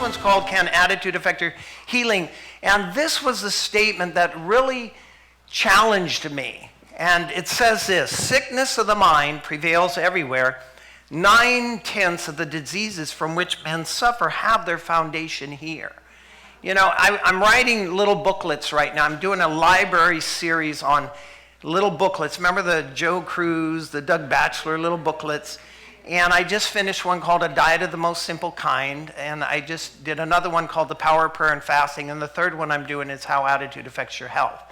one's called Can Attitude Affect Your Healing? And this was the statement that really challenged me. And it says this: sickness of the mind prevails everywhere. 9/10 of the diseases from which men suffer have their foundation here. You know, I'm writing little booklets right now. I'm doing a library series on little booklets. Remember the Joe Cruz, the Doug Batchelor little booklets? And I just finished one called A Diet of the Most Simple Kind. And I just did another one called The Power of Prayer and Fasting. And the third one I'm doing is How Attitude Affects Your Health.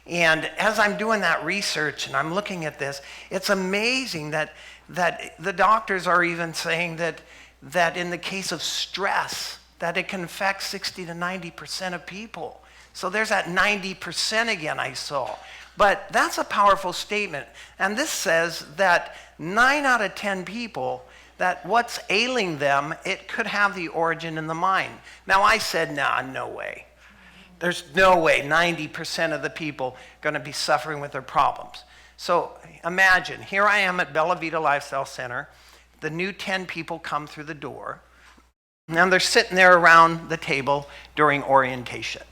And as I'm doing that research and I'm looking at this, it's amazing that the doctors are even saying that in the case of stress, that it can affect 60 to 90% of people. So there's that 90% again I saw. But that's a powerful statement. And this says that 9 out of 10 people, that what's ailing them, it could have the origin in the mind. Now I said, nah, no way. There's no way 90% of the people going to be suffering with their problems. So imagine, here I am at Bella Vita Lifestyle Center. The new 10 people come through the door. And they're sitting there around the table during orientation.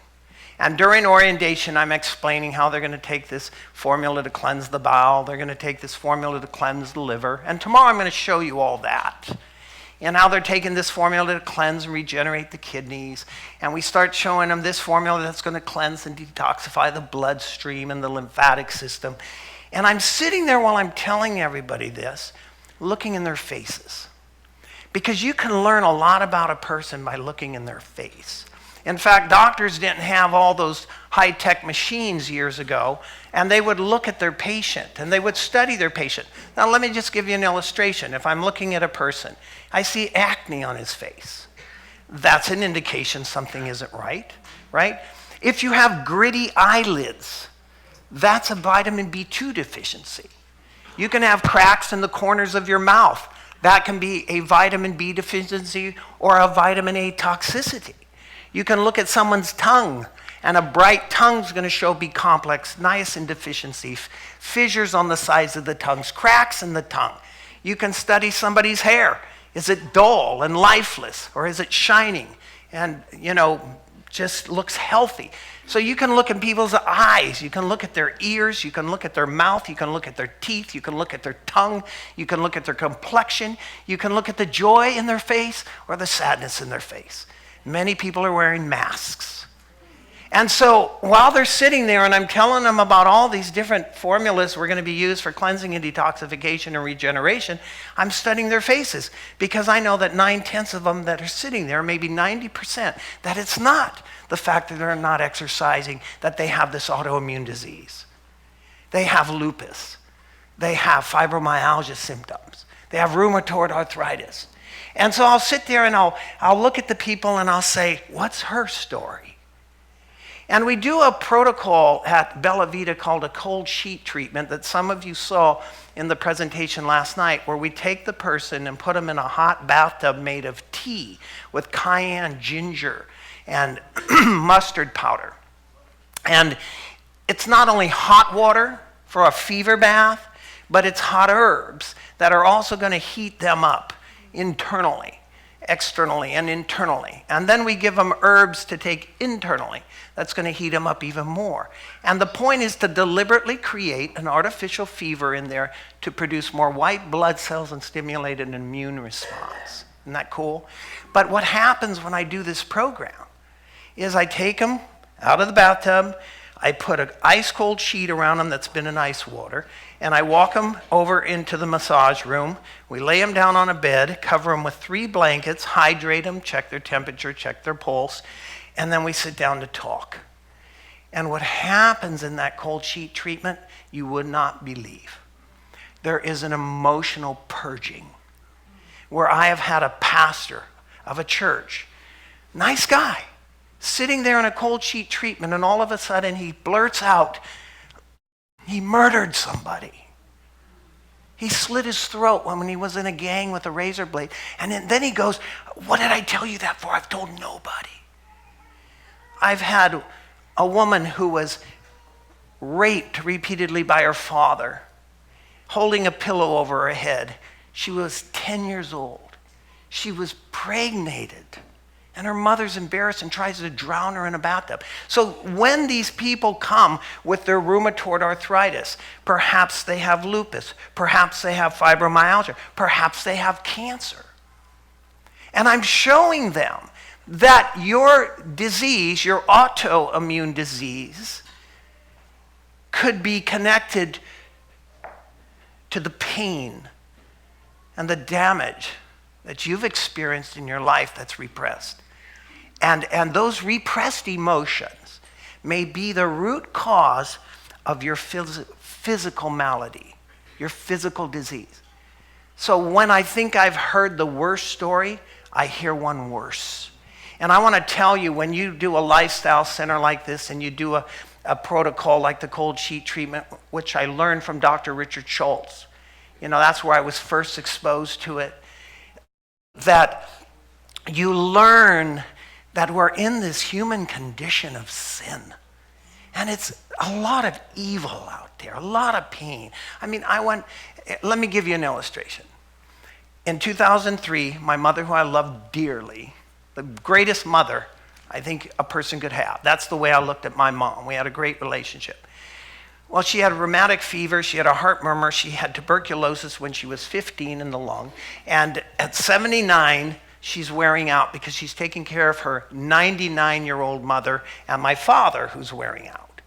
And during orientation, I'm explaining how they're going to take this formula to cleanse the bowel. They're going to take this formula to cleanse the liver. And tomorrow I'm going to show you all that. And how they're taking this formula to cleanse and regenerate the kidneys. And we start showing them this formula that's going to cleanse and detoxify the bloodstream and the lymphatic system. And I'm sitting there while I'm telling everybody this, looking in their faces. Because you can learn a lot about a person by looking in their face. In fact, doctors didn't have all those high-tech machines years ago, and they would look at their patient, and they would study their patient. Now, let me just give you an illustration. If I'm looking at a person, I see acne on his face. That's an indication something isn't right? If you have gritty eyelids, that's a vitamin B2 deficiency. You can have cracks in the corners of your mouth. That can be a vitamin B deficiency or a vitamin A toxicity. You can look at someone's tongue, and a bright tongue is going to show B complex niacin deficiency, fissures on the sides of the tongues, cracks in the tongue. You can study somebody's hair. Is it dull and lifeless, or is it shining and, just looks healthy? So you can look at people's eyes, you can look at their ears, you can look at their mouth, you can look at their teeth, you can look at their tongue, you can look at their complexion, you can look at the joy in their face or the sadness in their face. Many people are wearing masks. And so while they're sitting there and I'm telling them about all these different formulas we're going to be used for cleansing and detoxification and regeneration, I'm studying their faces because I know that 9/10 of them that are sitting there, maybe 90%, that it's not the fact that they're not exercising, that they have this autoimmune disease. They have lupus. They have fibromyalgia symptoms. They have rheumatoid arthritis. And so I'll sit there and I'll look at the people and I'll say, what's her story? And we do a protocol at Bella Vita called a cold sheet treatment that some of you saw in the presentation last night, where we take the person and put them in a hot bathtub made of tea with cayenne, ginger, and mustard powder. And it's not only hot water for a fever bath, but it's hot herbs that are also going to heat them up internally, externally, and internally. And then we give them herbs to take internally. That's going to heat them up even more. And the point is to deliberately create an artificial fever in there to produce more white blood cells and stimulate an immune response. Isn't that cool? But what happens when I do this program is I take them out of the bathtub, I put an ice cold sheet around them that's been in ice water, and I walk them over into the massage room. We lay them down on a bed, cover them with 3 blankets, hydrate them, check their temperature, check their pulse, and then we sit down to talk. And what happens in that cold sheet treatment, you would not believe. There is an emotional purging where I have had a pastor of a church, nice guy, sitting there in a cold sheet treatment, and all of a sudden he blurts out, he murdered somebody. He slit his throat when he was in a gang with a razor blade. And then he goes, what did I tell you that for? I've told nobody. I've had a woman who was raped repeatedly by her father, holding a pillow over her head. She was 10 years old. She was pregnated. And her mother's embarrassed and tries to drown her in a bathtub. So when these people come with their rheumatoid arthritis, perhaps they have lupus, perhaps they have fibromyalgia, perhaps they have cancer. And I'm showing them that your disease, your autoimmune disease, could be connected to the pain and the damage that you've experienced in your life that's repressed. And those repressed emotions may be the root cause of your physical malady, your physical disease. So when I think I've heard the worst story, I hear one worse. And I want to tell you, when you do a lifestyle center like this and you do a protocol like the cold sheet treatment, which I learned from Dr. Richard Schultz, that's where I was first exposed to it, that you learn that we're in this human condition of sin. And it's a lot of evil out there, a lot of pain. Let me give you an illustration. In 2003, my mother, who I love dearly, the greatest mother I think a person could have. That's the way I looked at my mom. We had a great relationship. Well, she had rheumatic fever, she had a heart murmur, she had tuberculosis when she was 15 in the lung, and at 79, she's wearing out because she's taking care of her 99-year-old mother and my father, who's wearing out.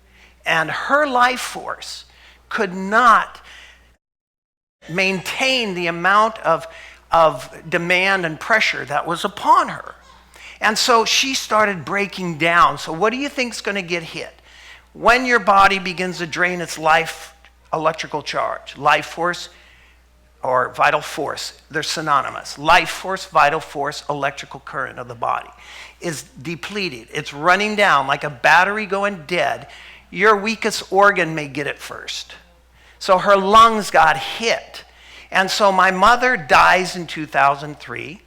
And her life force could not maintain the amount of demand and pressure that was upon her. And so she started breaking down. So what do you think is going to get hit? When your body begins to drain its life electrical charge, life force or vital force, they're synonymous. Life force, vital force, electrical current of the body is depleted. It's running down like a battery going dead. Your weakest organ may get it first. So her lungs got hit. And so my mother dies in 2003.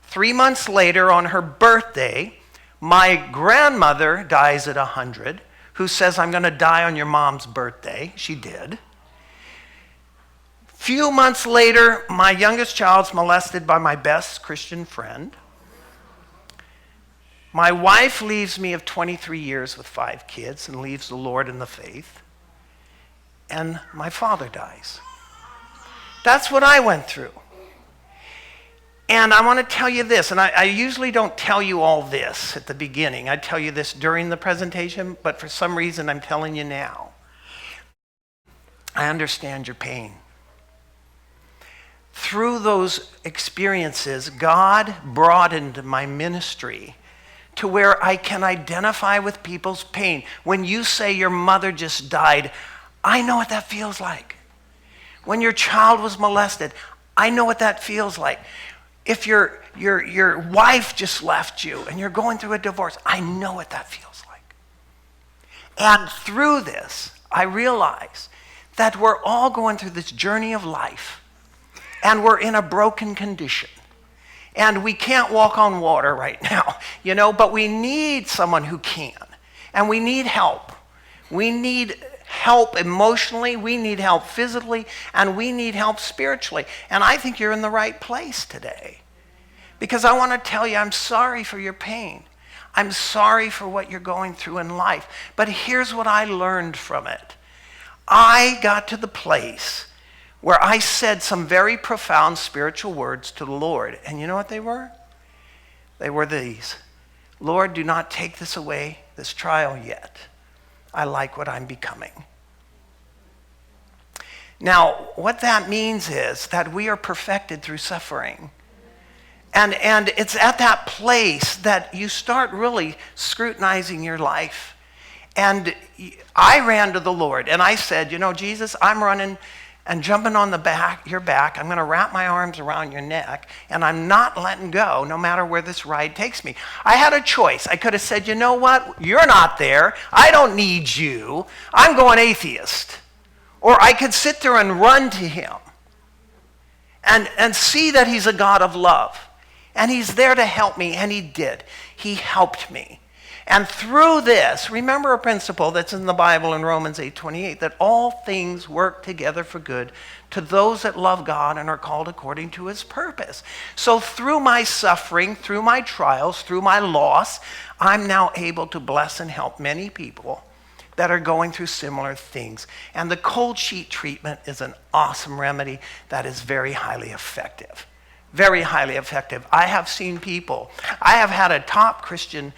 3 months later, on her birthday, my grandmother dies at 100, who says, I'm going to die on your mom's birthday. She did. Few months later, my youngest child's molested by my best Christian friend. My wife leaves me of 23 years with 5 kids and leaves the Lord and the faith. And my father dies. That's what I went through. And I want to tell you this, and I usually don't tell you all this at the beginning. I tell you this during the presentation, but for some reason I'm telling you now. I understand your pain. Through those experiences, God broadened my ministry to where I can identify with people's pain. When you say your mother just died, I know what that feels like. When your child was molested, I know what that feels like. If your wife just left you and you're going through a divorce, I know what that feels like. And through this, I realize that we're all going through this journey of life. And we're in a broken condition. And we can't walk on water right now, but we need someone who can. And we need help. We need help emotionally, we need help physically, and we need help spiritually. And I think you're in the right place today. Because I want to tell you, I'm sorry for your pain. I'm sorry for what you're going through in life. But here's what I learned from it. I got to the place where I said some very profound spiritual words to the Lord. And you know what they were? They were these. Lord, do not take this away, this trial yet. I like what I'm becoming. Now, what that means is that we are perfected through suffering. And it's at that place that you start really scrutinizing your life. And I ran to the Lord and I said, Jesus, I'm running and jumping on your back. I'm going to wrap my arms around your neck, and I'm not letting go no matter where this ride takes me. I had a choice. I could have said, you know what? You're not there. I don't need you. I'm going atheist. Or I could sit there and run to him and see that he's a God of love. And he's there to help me, and he did. He helped me. And through this, remember a principle that's in the Bible in Romans 8:28, that all things work together for good to those that love God and are called according to his purpose. So through my suffering, through my trials, through my loss, I'm now able to bless and help many people that are going through similar things. And the cold sheet treatment is an awesome remedy that is very highly effective. Very highly effective. I have seen people, I have had a top Christian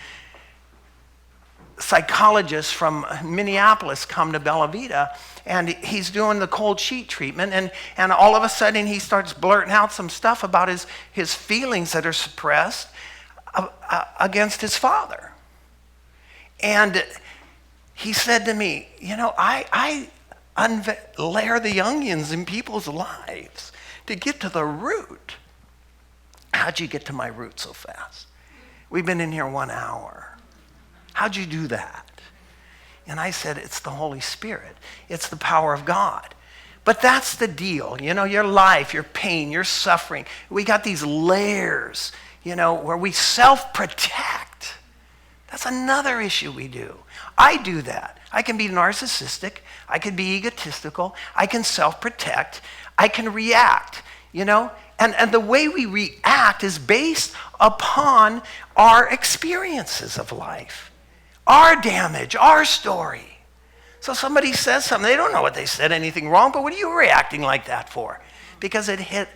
psychologist from Minneapolis come to Vita, and he's doing the cold sheet treatment, and all of a sudden he starts blurting out some stuff about his feelings that are suppressed against his father. And he said to me, I layer the onions in people's lives to get to the root. How'd you get to my root so fast? We've been in here 1 hour. How'd you do that? And I said, it's the Holy Spirit. It's the power of God. But that's the deal. Your life, your pain, your suffering. We got these layers, where we self-protect. That's another issue we do. I do that. I can be narcissistic. I can be egotistical. I can self-protect. I can react, And the way we react is based upon our experiences of life. Our damage, our story. So somebody says something, they don't know what they said, anything wrong, but what are you reacting like that for? Because it hit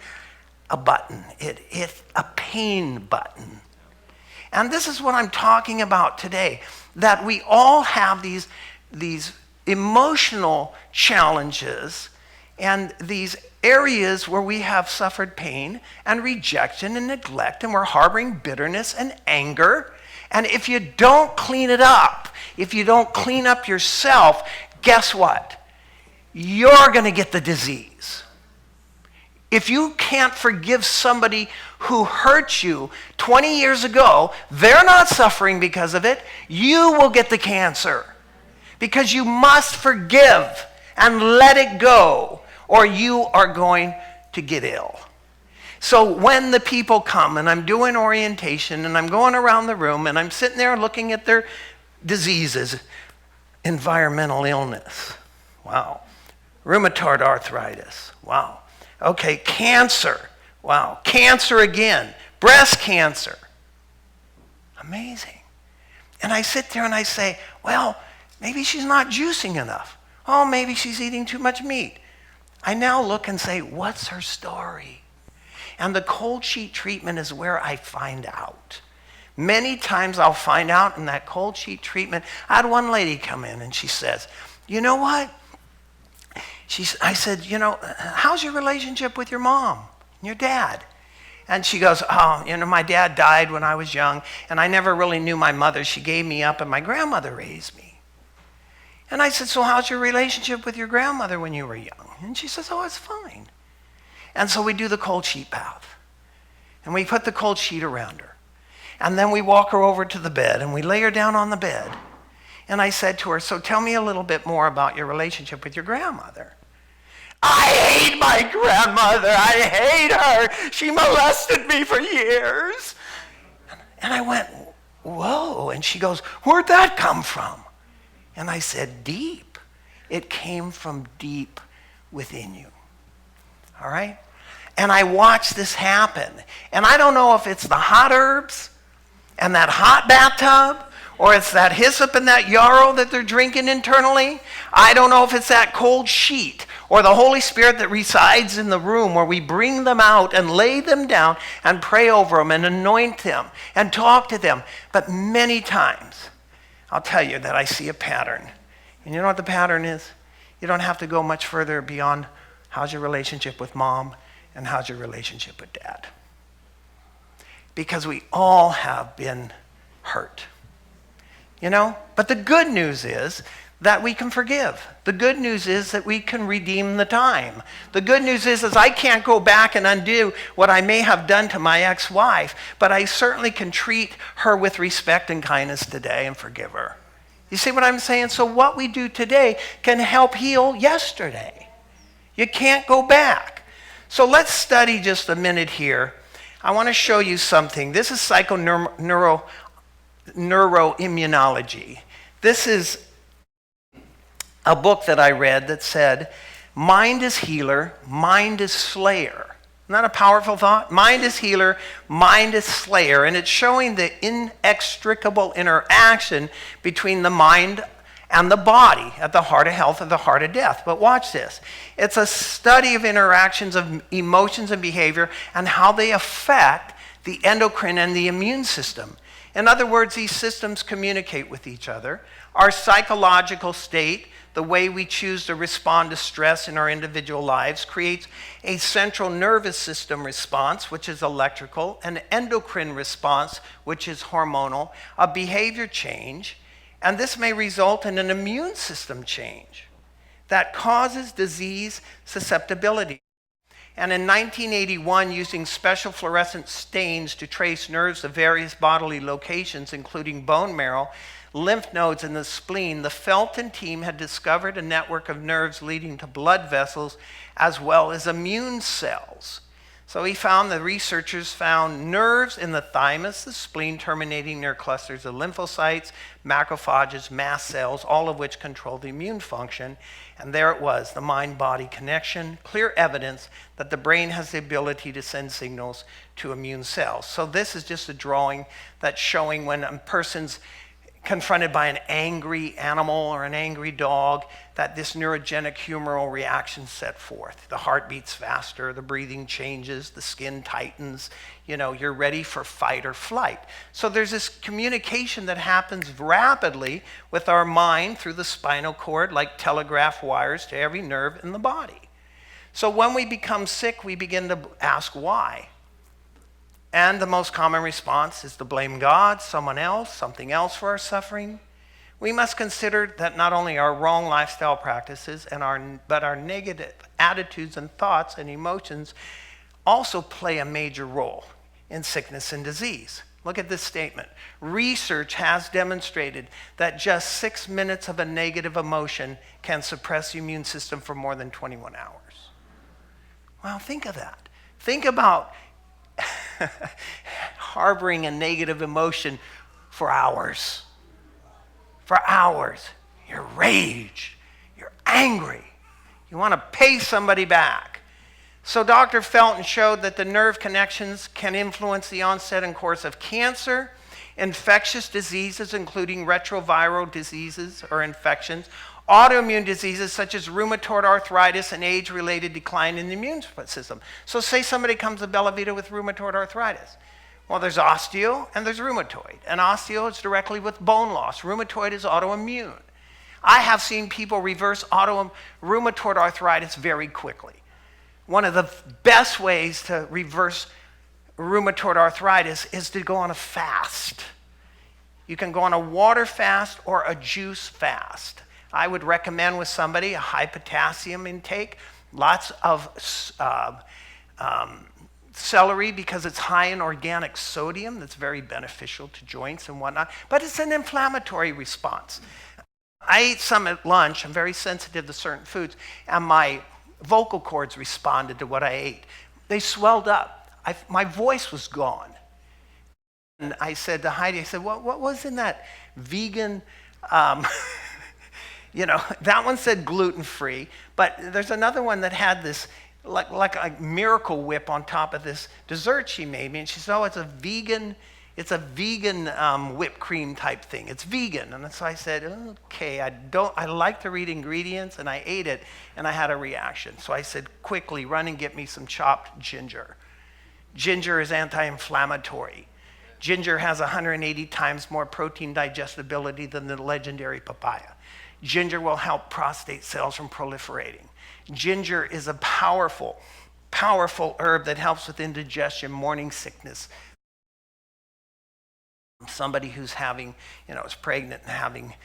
a button. It hit a pain button. And this is what I'm talking about today, that we all have these emotional challenges and these areas where we have suffered pain and rejection and neglect, and we're harboring bitterness and anger. And if you don't clean it up, if you don't clean up yourself, guess what? You're going to get the disease. If you can't forgive somebody who hurt you 20 years ago, they're not suffering because of it. You will get the cancer because you must forgive and let it go, or you are going to get ill. So when the people come and I'm doing orientation and I'm going around the room and I'm sitting there looking at their diseases, environmental illness, wow. Rheumatoid arthritis, wow. Okay, cancer, wow. Cancer again, breast cancer. Amazing. And I sit there and I say, well, maybe she's not juicing enough. Oh, maybe she's eating too much meat. I now look and say, what's her story? And the cold sheet treatment is where I find out. Many times I'll find out in that cold sheet treatment. I had one lady come in and she says, you know what? I said, how's your relationship with your mom and your dad? And she goes, my dad died when I was young, and I never really knew my mother. She gave me up, and my grandmother raised me. And I said, so how's your relationship with your grandmother when you were young? And she says, oh, it's fine. And so we do the cold sheet bath. And we put the cold sheet around her. And then we walk her over to the bed, and we lay her down on the bed. And I said to her, so tell me a little bit more about your relationship with your grandmother. I hate my grandmother. I hate her. She molested me for years. And I went, whoa. And she goes, where'd that come from? And I said, deep. It came from deep within you. All right? And I watched this happen. And I don't know if it's the hot herbs and that hot bathtub, or it's that hyssop and that yarrow that they're drinking internally. I don't know if it's that cold sheet or the Holy Spirit that resides in the room where we bring them out and lay them down and pray over them and anoint them and talk to them. But many times, I'll tell you that I see a pattern. And you know what the pattern is? You don't have to go much further beyond how's your relationship with mom and how's your relationship with dad. Because we all have been hurt. But the good news is that we can forgive. The good news is that we can redeem the time. The good news is I can't go back and undo what I may have done to my ex-wife, but I certainly can treat her with respect and kindness today and forgive her. You see what I'm saying? So what we do today can help heal yesterday. You can't go back. So let's study just a minute here. I want to show you something. This is psychoneuroimmunology. neuroimmunology. This is a book that I read that said, mind is healer, mind is slayer. Isn't that a powerful thought? Mind is healer, mind is slayer. And it's showing the inextricable interaction between the mind and the body at the heart of health and the heart of death. But watch this. It's a study of interactions of emotions and behavior and how they affect the endocrine and the immune system. In other words, these systems communicate with each other. Our psychological state, the way we choose to respond to stress in our individual lives, creates a central nervous system response, which is electrical, an endocrine response, which is hormonal, a behavior change, and this may result in an immune system change that causes disease susceptibility. And in 1981, using special fluorescent stains to trace nerves of various bodily locations, including bone marrow, lymph nodes, and the spleen, the Felton team had discovered a network of nerves leading to blood vessels as well as immune cells. So the researchers found nerves in the thymus, the spleen, terminating near clusters of lymphocytes, macrophages, mast cells, all of which control the immune function. And there it was, the mind-body connection, clear evidence that the brain has the ability to send signals to immune cells. So this is just a drawing that's showing when a person's confronted by an angry animal or an angry dog, that this neurogenic humoral reaction set forth. The heart beats faster, the breathing changes, the skin tightens, you're ready for fight or flight. So there's this communication that happens rapidly with our mind through the spinal cord, like telegraph wires to every nerve in the body. So when we become sick, we begin to ask why. And the most common response is to blame God, someone else, something else for our suffering. We must consider that not only our wrong lifestyle practices but our negative attitudes and thoughts and emotions also play a major role in sickness and disease. Look at this statement. Research has demonstrated that just 6 minutes of a negative emotion can suppress the immune system for more than 21 hours. Well, think of that. Think about harboring a negative emotion for hours. For hours. You're raged. You're angry. You want to pay somebody back. So Dr. Felton showed that the nerve connections can influence the onset and course of cancer, infectious diseases, including retroviral diseases or infections, autoimmune diseases such as rheumatoid arthritis and age-related decline in the immune system. So say somebody comes to Bella Vita with rheumatoid arthritis. Well, there's osteo and there's rheumatoid. And osteo is directly with bone loss. Rheumatoid is autoimmune. I have seen people reverse rheumatoid arthritis very quickly. One of the best ways to reverse rheumatoid arthritis is to go on a fast. You can go on a water fast or a juice fast. I would recommend with somebody a high potassium intake, lots of celery because it's high in organic sodium that's very beneficial to joints and whatnot, but it's an inflammatory response. I ate some at lunch. I'm very sensitive to certain foods, and my vocal cords responded to what I ate. They swelled up. My voice was gone. And I said to Heidi, what was in that vegan... that one said gluten-free, but there's another one that had this like a Miracle Whip on top of this dessert she made me, and she said, it's a vegan whipped cream type thing. It's vegan. And so I said, okay, I like to read ingredients, and I ate it, and I had a reaction. So I said, quickly, run and get me some chopped ginger. Ginger is anti-inflammatory. Ginger has 180 times more protein digestibility than the legendary papaya. Ginger will help prostate cells from proliferating. Ginger is a powerful, powerful herb that helps with indigestion, morning sickness. Somebody who's having, is pregnant and having,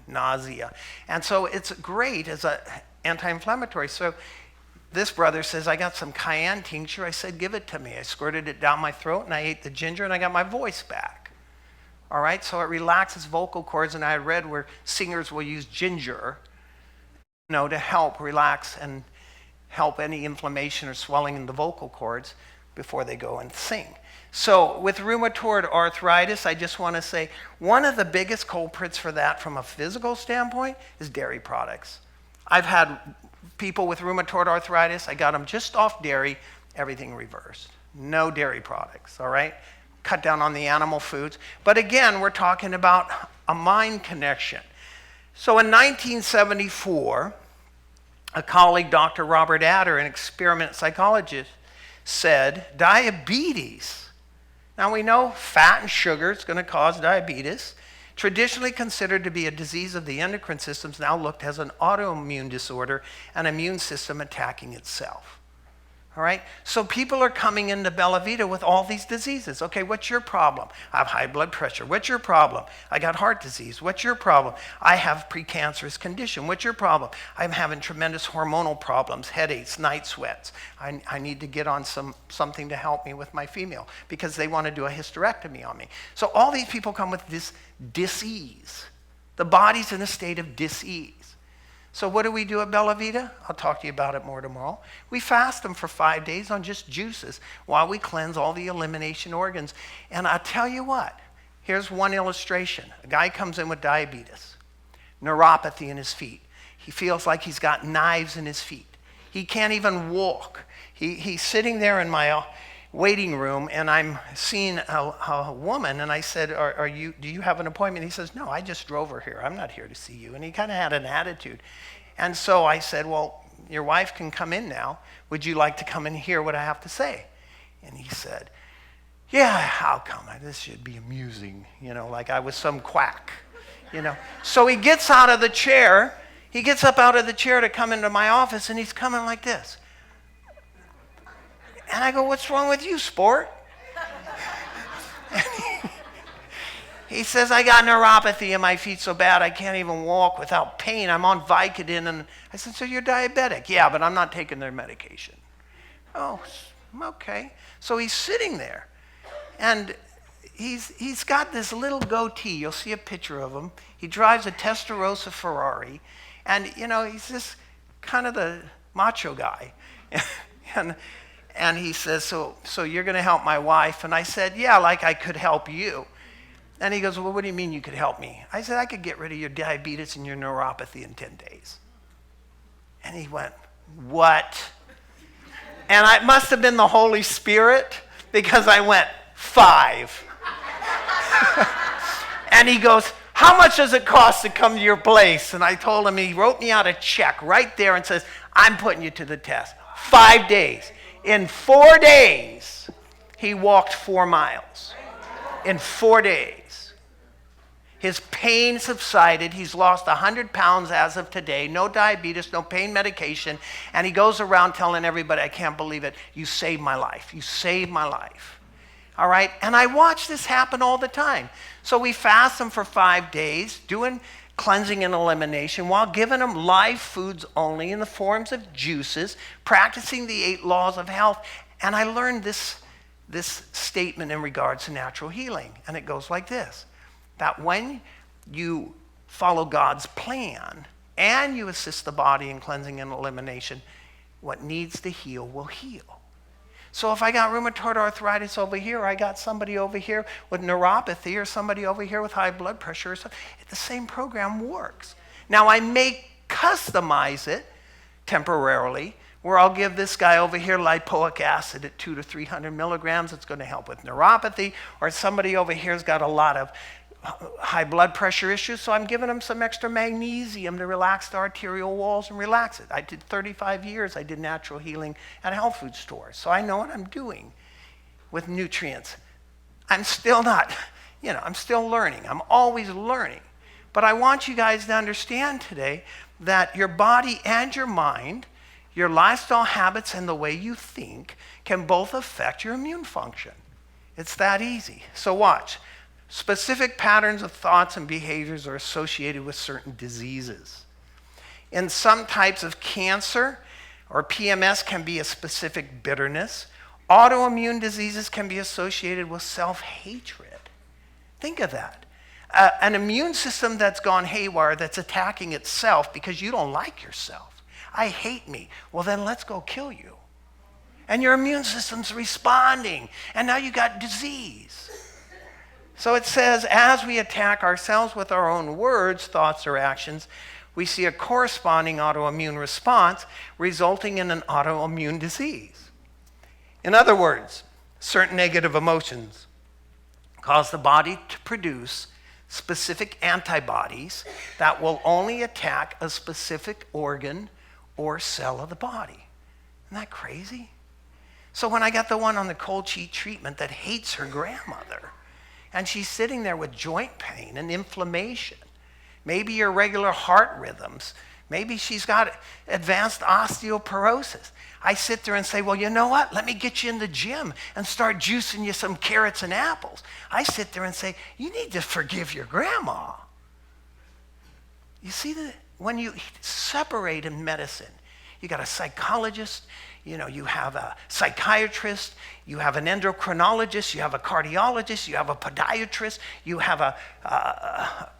nausea. And so it's great as an anti-inflammatory. So this brother says, I got some cayenne tincture. I said, give it to me. I squirted it down my throat, and I ate the ginger, and I got my voice back. All right, so it relaxes vocal cords, and I read where singers will use ginger, to help relax and help any inflammation or swelling in the vocal cords, before they go and sing. So with rheumatoid arthritis, I just want to say one of the biggest culprits for that from a physical standpoint is dairy products. I've had people with rheumatoid arthritis, I got them just off dairy, everything reversed. No dairy products, all right? Cut down on the animal foods. But again, we're talking about a mind connection. So in 1974, a colleague, Dr. Robert Adder, an experiment psychologist, said diabetes. Now we know fat and sugar is going to cause diabetes. Traditionally considered to be a disease of the endocrine system, now looked as an autoimmune disorder, an immune system attacking itself. All right? So people are coming into Bella Vita with all these diseases. Okay, what's your problem? I have high blood pressure. What's your problem? I got heart disease. What's your problem? I have precancerous condition. What's your problem? I'm having tremendous hormonal problems, headaches, night sweats. I need to get on something to help me with my female because they want to do a hysterectomy on me. So all these people come with this dis-ease. The body's in a state of dis-ease. So what do we do at Bella Vita? I'll talk to you about it more tomorrow. We fast them for 5 days on just juices while we cleanse all the elimination organs. And I'll tell you what, here's one illustration. A guy comes in with diabetes, neuropathy in his feet. He feels like he's got knives in his feet. He can't even walk. He's sitting there in my waiting room, and I'm seeing a woman, and I said, do you have an appointment? He says, no, I just drove her here. I'm not here to see you. And he kind of had an attitude. And so I said, well, your wife can come in now. Would you like to come and hear what I have to say? And he said, yeah, I'll come. This should be amusing, like I was some quack, So he gets out of the chair. He gets up out of the chair to come into my office, and he's coming like this. And I go, what's wrong with you, sport? He says, I got neuropathy in my feet so bad I can't even walk without pain. I'm on Vicodin. And I said, so you're diabetic? Yeah, but I'm not taking their medication. Oh, okay. So he's sitting there. And he's got this little goatee. You'll see a picture of him. He drives a Testarossa Ferrari. And, he's just kind of the macho guy. And he says, so you're going to help my wife? And I said, yeah, like I could help you. And he goes, well, what do you mean you could help me? I said, I could get rid of your diabetes and your neuropathy in 10 days. And he went, what? And it must have been the Holy Spirit because I went, 5. And he goes, how much does it cost to come to your place? And I told him, he wrote me out a check right there and says, I'm putting you to the test. 5 days. In 4 days, he walked 4 miles. In 4 days. His pain subsided. He's lost 100 pounds as of today. No diabetes, no pain medication. And he goes around telling everybody, I can't believe it. You saved my life. You saved my life. All right? And I watch this happen all the time. So we fast them for 5 days, doing cleansing and elimination while giving them live foods only in the forms of juices, practicing the 8 laws of health. And I learned this statement in regards to natural healing. And it goes like this, that when you follow God's plan and you assist the body in cleansing and elimination, what needs to heal will heal. So if I got rheumatoid arthritis over here, or I got somebody over here with neuropathy, or somebody over here with high blood pressure, or something, the same program works. Now I may customize it temporarily, where I'll give this guy over here lipoic acid at 200 to 300 milligrams. It's going to help with neuropathy. Or somebody over here's got a lot of high blood pressure issues, so I'm giving them some extra magnesium to relax the arterial walls and relax it. I did 35 years. I did natural healing at health food stores, so I know what I'm doing with nutrients. I'm still not, I'm still learning. I'm always learning. But I want you guys to understand today that your body and your mind, your lifestyle habits and the way you think can both affect your immune function. It's that easy. So watch. Specific patterns of thoughts and behaviors are associated with certain diseases. In some types of cancer or PMS can be a specific bitterness. Autoimmune diseases can be associated with self-hatred. Think of that. An immune system that's gone haywire, that's attacking itself because you don't like yourself. I hate me. Well, then let's go kill you. And your immune system's responding. And now you got disease. So it says, as we attack ourselves with our own words, thoughts, or actions, we see a corresponding autoimmune response resulting in an autoimmune disease. In other words, certain negative emotions cause the body to produce specific antibodies that will only attack a specific organ or cell of the body. Isn't that crazy? So when I got the one on the cold sheet treatment that hates her grandmother, and she's sitting there with joint pain and inflammation, maybe irregular heart rhythms, maybe she's got advanced osteoporosis, I sit there and say, well, you know what? Let me get you in the gym and start juicing you some carrots and apples. I sit there and say, you need to forgive your grandma. You see that when you separate in medicine, you got a psychologist, you have a psychiatrist, you have an endocrinologist, you have a cardiologist, you have a podiatrist, you have a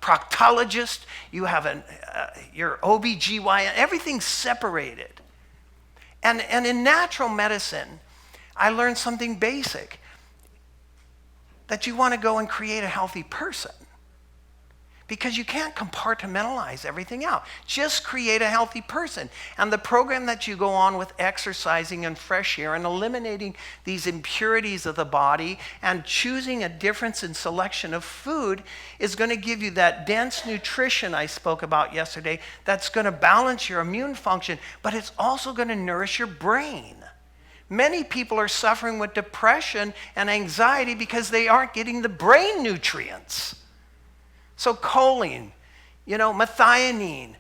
proctologist, you have your OBGYN, everything's separated. And in natural medicine, I learned something basic, that you want to go and create a healthy person. Because you can't compartmentalize everything out. Just create a healthy person. And the program that you go on with exercising and fresh air and eliminating these impurities of the body and choosing a difference in selection of food is going to give you that dense nutrition I spoke about yesterday that's going to balance your immune function, but it's also going to nourish your brain. Many people are suffering with depression and anxiety because they aren't getting the brain nutrients. So choline, methionine,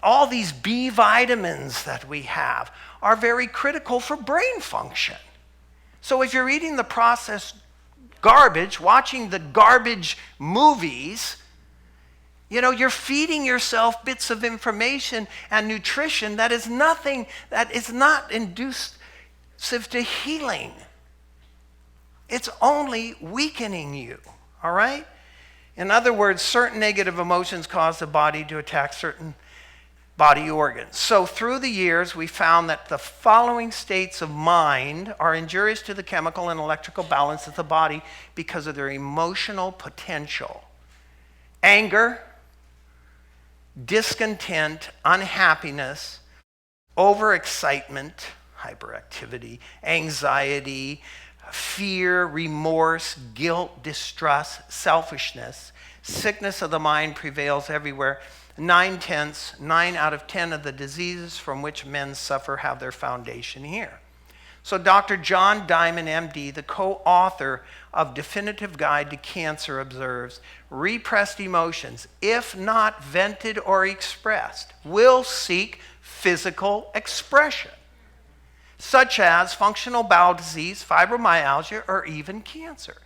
all these B vitamins that we have are very critical for brain function. So if you're eating the processed garbage, watching the garbage movies, you're feeding yourself bits of information and nutrition that is not inducive to healing. It's only weakening you, all right? In other words, certain negative emotions cause the body to attack certain body organs. So through the years, we found that the following states of mind are injurious to the chemical and electrical balance of the body because of their emotional potential. Anger, discontent, unhappiness, overexcitement, hyperactivity, anxiety, fear, remorse, guilt, distrust, selfishness, sickness of the mind prevails everywhere. 9 out of 10 of the diseases from which men suffer have their foundation here. So Dr. John Diamond, MD, the co-author of Definitive Guide to Cancer, observes, repressed emotions, if not vented or expressed, will seek physical expression, such as functional bowel disease, fibromyalgia, or even cancer.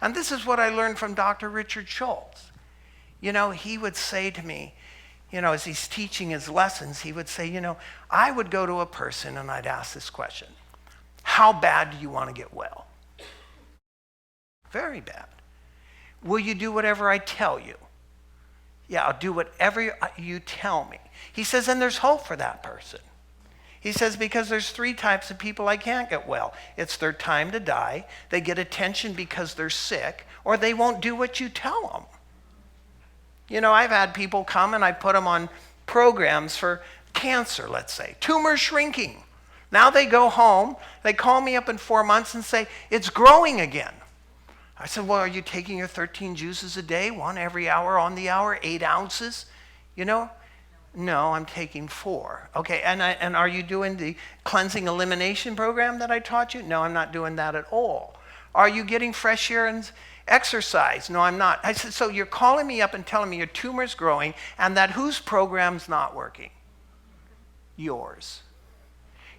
And this is what I learned from Dr. Richard Schultz. He would say to me, as he's teaching his lessons, he would say, I would go to a person and I'd ask this question: how bad do you want to get well? Very bad. Will you do whatever I tell you? Yeah, I'll do whatever you tell me. He says, and there's hope for that person. He says, because there's 3 types of people I can't get well. It's their time to die, they get attention because they're sick, or they won't do what you tell them. I've had people come and I put them on programs for cancer, let's say, tumor shrinking. Now they go home, they call me up in 4 months and say, it's growing again. I said, well, are you taking your 13 juices a day, 1 every hour on the hour, 8 ounces? No, I'm taking 4. Okay, and are you doing the cleansing elimination program that I taught you? No, I'm not doing that at all. Are you getting fresh air and exercise? No, I'm not. I said, so you're calling me up and telling me your tumor's growing and that whose program's not working? Yours.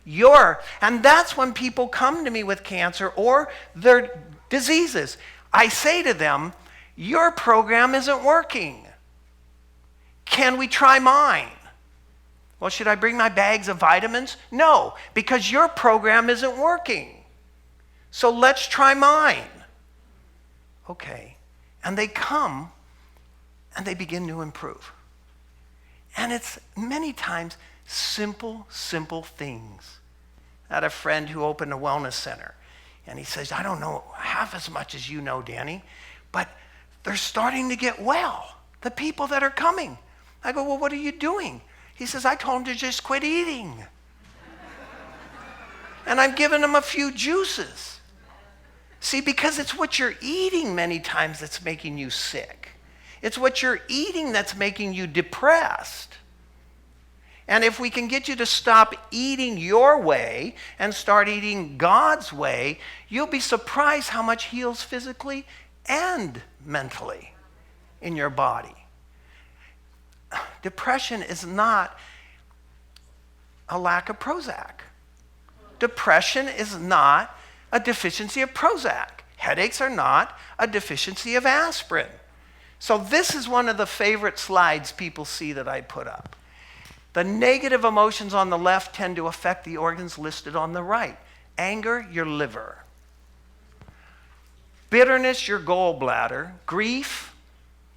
And that's when people come to me with cancer or their diseases. I say to them, your program isn't working. Can we try mine? Well, should I bring my bags of vitamins? No, because your program isn't working. So let's try mine. Okay. And they come and they begin to improve. And it's many times simple things I had a friend who opened a wellness center. And he says, I don't know half as much as you know, Danny, but they're starting to get well, the people that are coming. I go, well, what are you doing? He says, I told them to just quit eating. And I'm giving them a few juices. See, because it's what you're eating many times that's making you sick. It's what you're eating that's making you depressed. And if we can get you to stop eating your way and start eating God's way, you'll be surprised how much heals physically and mentally in your body. Depression is not a lack of Prozac. Depression is not a deficiency of Prozac. Headaches are not a deficiency of aspirin. So this is one of the favorite slides people see that I put up. The negative emotions on the left tend to affect the organs listed on the right. Anger, your liver. Bitterness, your gallbladder. Grief,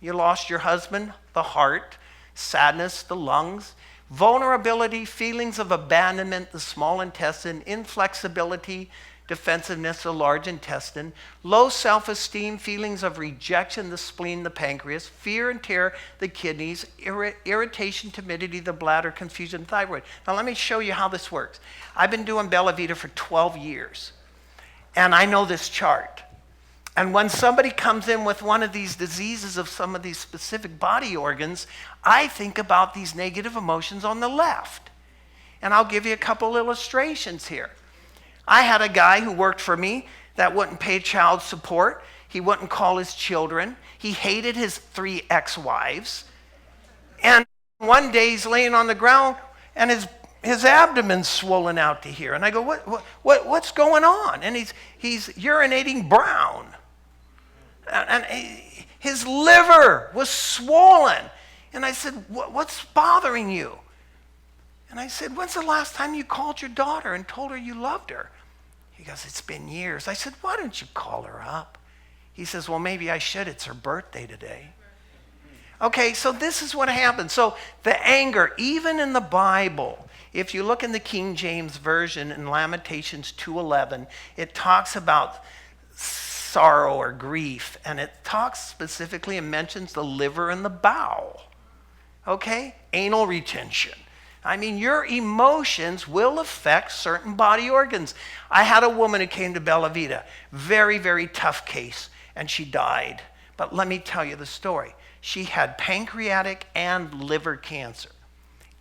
you lost your husband, the heart. Sadness, the lungs. Vulnerability, feelings of abandonment, the small intestine. Inflexibility, defensiveness, the large intestine. Low self-esteem, feelings of rejection, the spleen, the pancreas. Fear and terror, the kidneys. Irritation, timidity, the bladder. Confusion, thyroid. Now let me show you how this works. I've been doing Bella Vita for 12 years, and I know this chart. And when somebody comes in with one of these diseases of some of these specific body organs, I think about these negative emotions on the left. And I'll give you a couple illustrations here. I had a guy who worked for me that wouldn't pay child support. He wouldn't call his children. He hated his 3 ex-wives. And one day he's laying on the ground and his abdomen's swollen out to here. And I go, what's going on? And he's urinating brown. And his liver was swollen. And I said, what's bothering you? And I said, when's the last time you called your daughter and told her you loved her? He goes, it's been years. I said, why don't you call her up? He says, well, maybe I should. It's her birthday today. Okay, so this is what happens. So the anger, even in the Bible, if you look in the King James Version in Lamentations 2:11, it talks about sorrow or grief, and it talks specifically and mentions the liver and the bowel. Okay? Anal retention. I mean, your emotions will affect certain body organs. I had a woman who came to Bella Vita, very, very tough case, and she died. But let me tell you the story. She had pancreatic and liver cancer.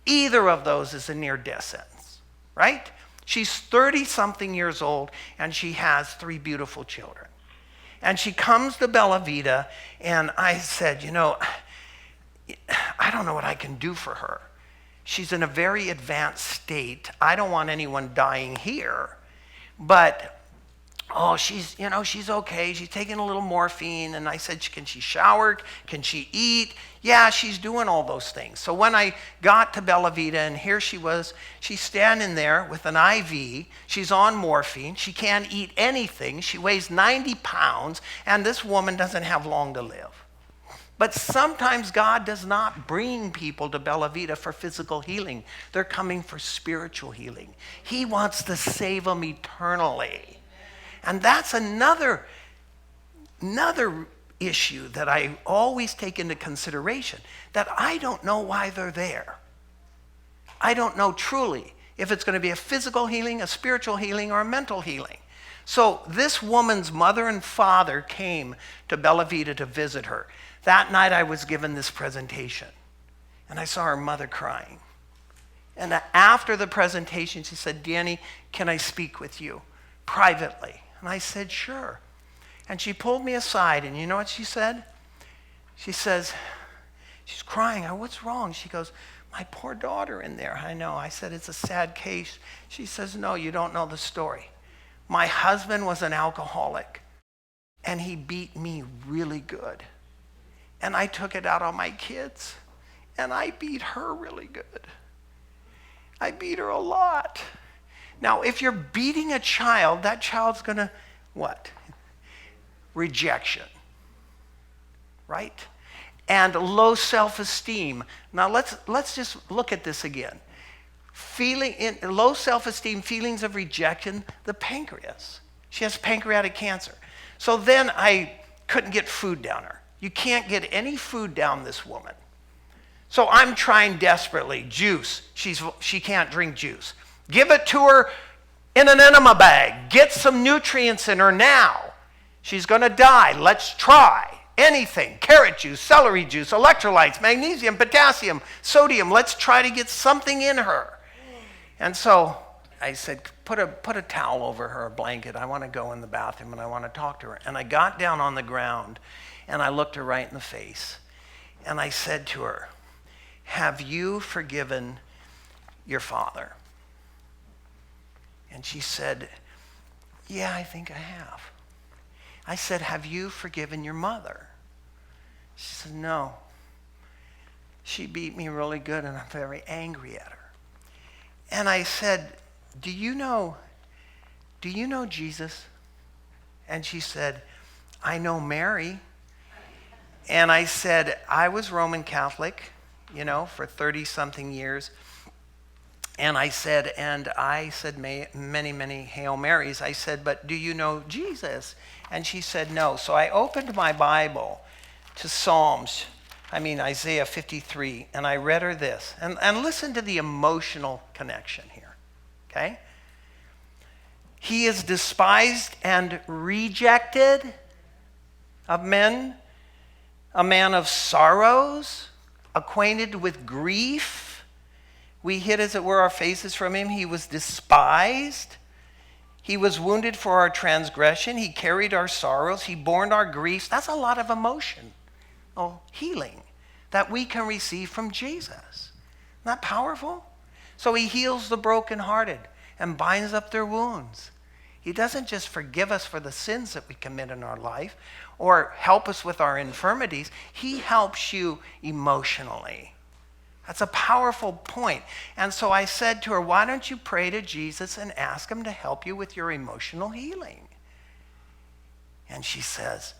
Either of those is a near-death sentence, right? She's 30-something years old, and she has 3 beautiful children. And she comes to Bella Vita, and I said, I don't know what I can do for her. She's in a very advanced state. I don't want anyone dying here. But, she's okay. She's taking a little morphine. And I said, can she shower? Can she eat? Yeah, she's doing all those things. So when I got to Bella Vita, and here she was, she's standing there with an IV. She's on morphine. She can't eat anything. She weighs 90 pounds. And this woman doesn't have long to live. But sometimes God does not bring people to Bella Vita for physical healing. They're coming for spiritual healing. He wants to save them eternally. And that's another issue that I always take into consideration, that I don't know why they're there. I don't know truly if it's going to be a physical healing, a spiritual healing, or a mental healing. So this woman's mother and father came to Bella Vita to visit her. That night I was given this presentation, and I saw her mother crying. And after the presentation, she said, Danny, can I speak with you privately? And I said, sure. And she pulled me aside, and you know what she said? She says, she's crying. What's wrong? She goes, my poor daughter in there. I know. I said, it's a sad case. She says, no, you don't know the story. My husband was an alcoholic, and he beat me really good. And I took it out on my kids, and I beat her really good. I beat her a lot. Now, if you're beating a child, that child's going to, what? Rejection, right? And low self-esteem. Now, let's just look at this again. low self-esteem, feelings of rejection, the pancreas. She has pancreatic cancer. So then I couldn't get food down her. You can't get any food down this woman. So I'm trying desperately. Juice. She can't drink juice. Give it to her in an enema bag. Get some nutrients in her now. She's going to die. Let's try. Anything. Carrot juice, celery juice, electrolytes, magnesium, potassium, sodium. Let's try to get something in her. And so I said, put a towel over her, a blanket. I want to go in the bathroom and I want to talk to her. And I got down on the ground and I looked her right in the face. And I said to her, have you forgiven your father? And she said, yeah, I think I have. I said, have you forgiven your mother? She said, no. She beat me really good and I'm very angry at her. And I said, do you know Jesus? And she said, I know Mary. And I said, I was Roman Catholic, for 30-something years. And I said many, many Hail Marys. I said, but do you know Jesus? And she said, no. So I opened my Bible to Isaiah 53, and I read her this. And listen to the emotional connection here, okay? He is despised and rejected of men, a man of sorrows, acquainted with grief. We hid, as it were, our faces from him. He was despised. He was wounded for our transgression. He carried our sorrows. He borne our griefs. That's a lot of emotion. Healing that we can receive from Jesus. Isn't that powerful? So he heals the brokenhearted and binds up their wounds. He doesn't just forgive us for the sins that we commit in our life or help us with our infirmities. He helps you emotionally. That's a powerful point. And so I said to her, why don't you pray to Jesus and ask him to help you with your emotional healing? And she says,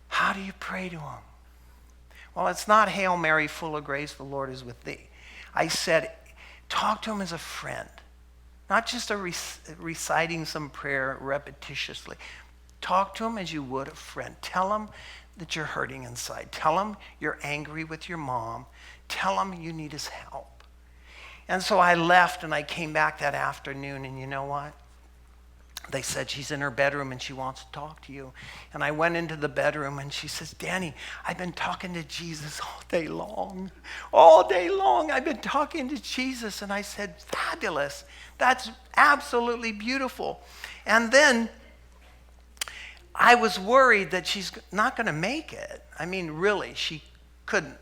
how do you pray to him? Well, it's not Hail Mary, full of grace, the Lord is with thee. I said, talk to him as a friend, not just reciting some prayer repetitiously. Talk to him as you would a friend. Tell him that you're hurting inside. Tell him you're angry with your mom. Tell him you need his help. And so I left and I came back that afternoon, and you know what? They said she's in her bedroom and she wants to talk to you. And I went into the bedroom and she says, Danny, I've been talking to Jesus all day long. All day long I've been talking to Jesus. And I said, fabulous. That's absolutely beautiful. And then I was worried that she's not going to make it. I mean, really,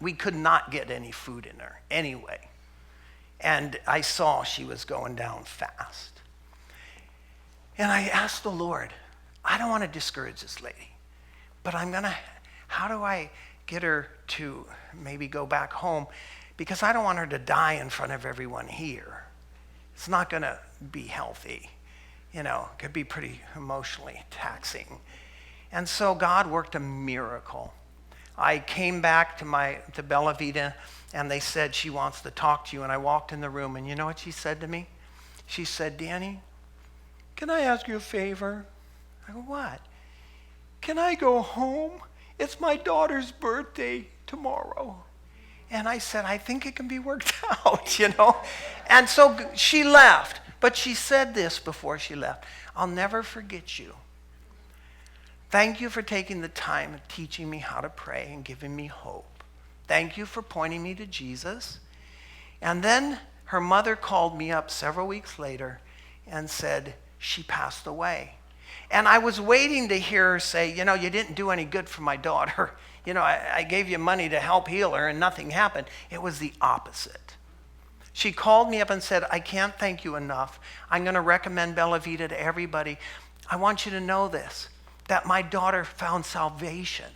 we could not get any food in her anyway. And I saw she was going down fast. And I asked the Lord, I don't want to discourage this lady, but how do I get her to maybe go back home? Because I don't want her to die in front of everyone here. It's not going to be healthy. It could be pretty emotionally taxing. And so God worked a miracle. I came back to Bella Vita, and they said, she wants to talk to you. And I walked in the room, and you know what she said to me? She said, Danny, can I ask you a favor? I go, what? Can I go home? It's my daughter's birthday tomorrow. And I said, I think it can be worked out, And so she left. But she said this before she left. I'll never forget you. Thank you for taking the time of teaching me how to pray and giving me hope. Thank you for pointing me to Jesus. And then her mother called me up several weeks later and said, she passed away. And I was waiting to hear her say, you didn't do any good for my daughter. I gave you money to help heal her and nothing happened. It was the opposite. She called me up and said, I can't thank you enough. I'm going to recommend Bella Vita to everybody. I want you to know this, that my daughter found salvation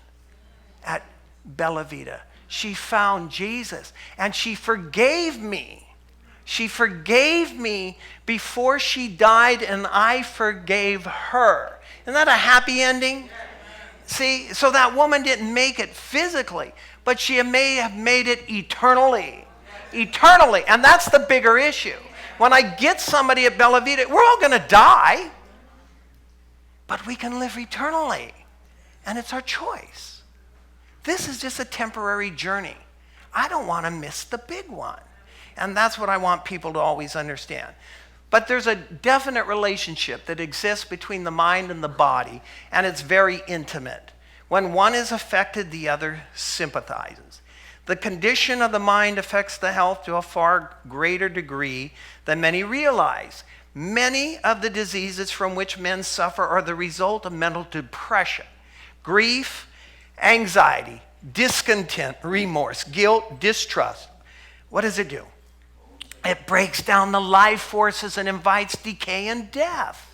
at Bella Vita. She found Jesus and she forgave me. She forgave me before she died, and I forgave her. Isn't that a happy ending? See, so that woman didn't make it physically, but she may have made it eternally. eternally. And that's the bigger issue. When I get somebody at Bella Vita, we're all going to die, but we can live eternally. And it's our choice. This is just a temporary journey. I don't want to miss the big one. And that's what I want people to always understand. But there's a definite relationship that exists between the mind and the body, and it's very intimate. When one is affected, the other sympathizes. The condition of the mind affects the health to a far greater degree than many realize. Many of the diseases from which men suffer are the result of mental depression, grief, anxiety, discontent, remorse, guilt, distrust. What does it do? It breaks down the life forces and invites decay and death.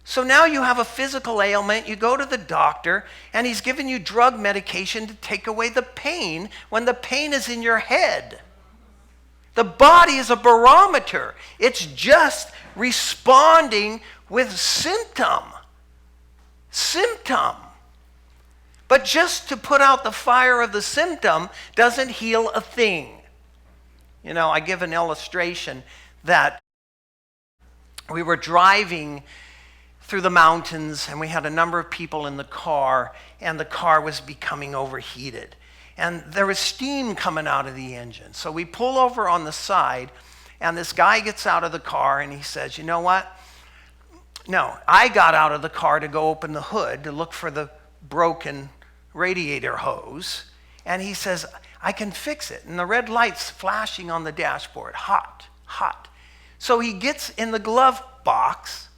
So now you have a physical ailment, you go to the doctor, and he's giving you drug medication to take away the pain when the pain is in your head. The body is a barometer. It's just responding with symptom. But just to put out the fire of the symptom doesn't heal a thing. You know, I give an illustration that we were driving through the mountains, and we had a number of people in the car, and the car was becoming overheated. And there was steam coming out of the engine. So we pull over on the side, and this guy gets out of the car, and he says, you know what? No, I got out of the car to go open the hood to look for the broken radiator hose. And he says, I can fix it. And the red light's flashing on the dashboard, hot. So he gets in the glove box,